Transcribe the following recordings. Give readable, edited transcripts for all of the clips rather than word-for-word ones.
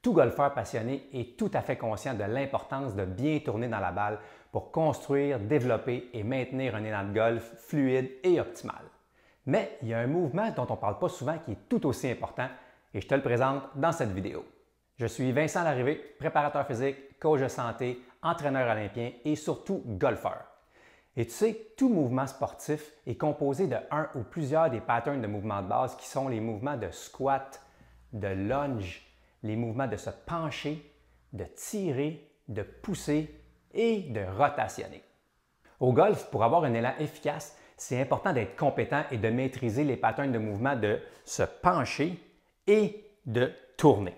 Tout golfeur passionné est tout à fait conscient de l'importance de bien tourner dans la balle pour construire, développer et maintenir un élan de golf fluide et optimal. Mais il y a un mouvement dont on ne parle pas souvent qui est tout aussi important et je te le présente dans cette vidéo. Je suis Vincent Larrivé, préparateur physique, coach de santé, entraîneur olympien et surtout golfeur. Et tu sais, tout mouvement sportif est composé de un ou plusieurs des patterns de mouvement de base qui sont les mouvements de squat, de lunge, les mouvements de se pencher, de tirer, de pousser et de rotationner. Au golf, pour avoir un élan efficace, c'est important d'être compétent et de maîtriser les patterns de mouvement de se pencher et de tourner.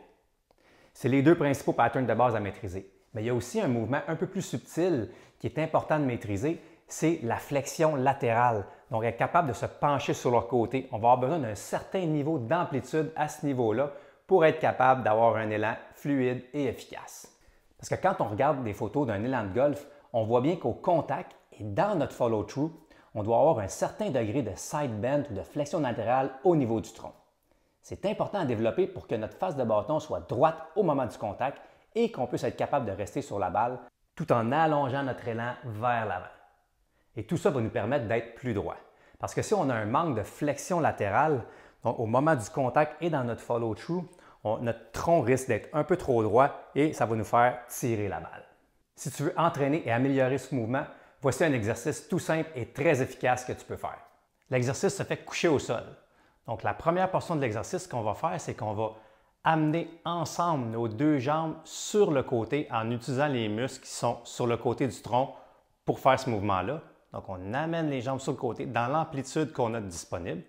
C'est les deux principaux patterns de base à maîtriser. Mais il y a aussi un mouvement un peu plus subtil qui est important de maîtriser, c'est la flexion latérale. Donc, être capable de se pencher sur le côté. On va avoir besoin d'un certain niveau d'amplitude à ce niveau-là pour être capable d'avoir un élan fluide et efficace. Parce que quand on regarde des photos d'un élan de golf, on voit bien qu'au contact et dans notre follow-through, on doit avoir un certain degré de side bend ou de flexion latérale au niveau du tronc. C'est important à développer pour que notre face de bâton soit droite au moment du contact et qu'on puisse être capable de rester sur la balle tout en allongeant notre élan vers l'avant. Et tout ça va nous permettre d'être plus droit. Parce que si on a un manque de flexion latérale, donc au moment du contact et dans notre follow-through, notre tronc risque d'être un peu trop droit et ça va nous faire tirer la balle. Si tu veux entraîner et améliorer ce mouvement, voici un exercice tout simple et très efficace que tu peux faire. L'exercice se fait coucher au sol. Donc la première portion de l'exercice qu'on va faire, c'est qu'on va amener ensemble nos deux jambes sur le côté en utilisant les muscles qui sont sur le côté du tronc pour faire ce mouvement-là. Donc on amène les jambes sur le côté dans l'amplitude qu'on a disponible.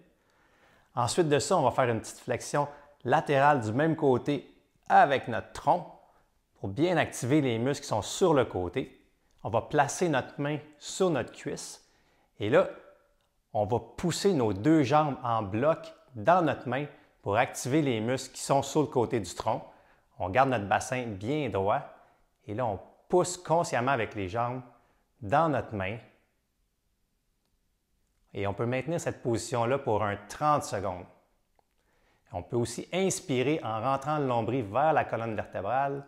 Ensuite de ça, on va faire une petite flexion latérale du même côté avec notre tronc pour bien activer les muscles qui sont sur le côté. On va placer notre main sur notre cuisse et là, on va pousser nos deux jambes en bloc dans notre main pour activer les muscles qui sont sur le côté du tronc. On garde notre bassin bien droit et là, on pousse consciemment avec les jambes dans notre main. Et on peut maintenir cette position-là pour un 30 secondes. On peut aussi inspirer en rentrant le nombril vers la colonne vertébrale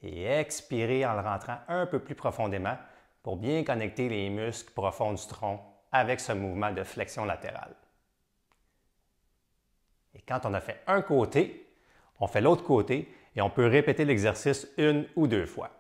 et expirer en le rentrant un peu plus profondément pour bien connecter les muscles profonds du tronc avec ce mouvement de flexion latérale. Et quand on a fait un côté, on fait l'autre côté et on peut répéter l'exercice une ou deux fois.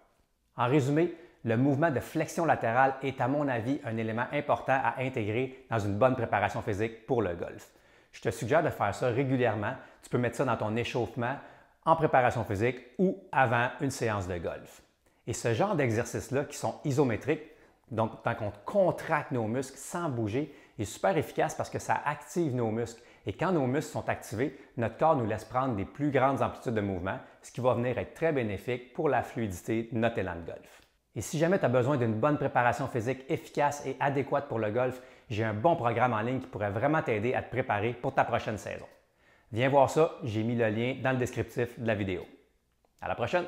En résumé, le mouvement de flexion latérale est à mon avis un élément important à intégrer dans une bonne préparation physique pour le golf. Je te suggère de faire ça régulièrement. Tu peux mettre ça dans ton échauffement, en préparation physique ou avant une séance de golf. Et ce genre d'exercices-là qui sont isométriques, donc tant qu'on contracte nos muscles sans bouger, est super efficace parce que ça active nos muscles. Et quand nos muscles sont activés, notre corps nous laisse prendre des plus grandes amplitudes de mouvement, ce qui va venir être très bénéfique pour la fluidité de notre élan de golf. Et si jamais tu as besoin d'une bonne préparation physique efficace et adéquate pour le golf, j'ai un bon programme en ligne qui pourrait vraiment t'aider à te préparer pour ta prochaine saison. Viens voir ça, j'ai mis le lien dans le descriptif de la vidéo. À la prochaine!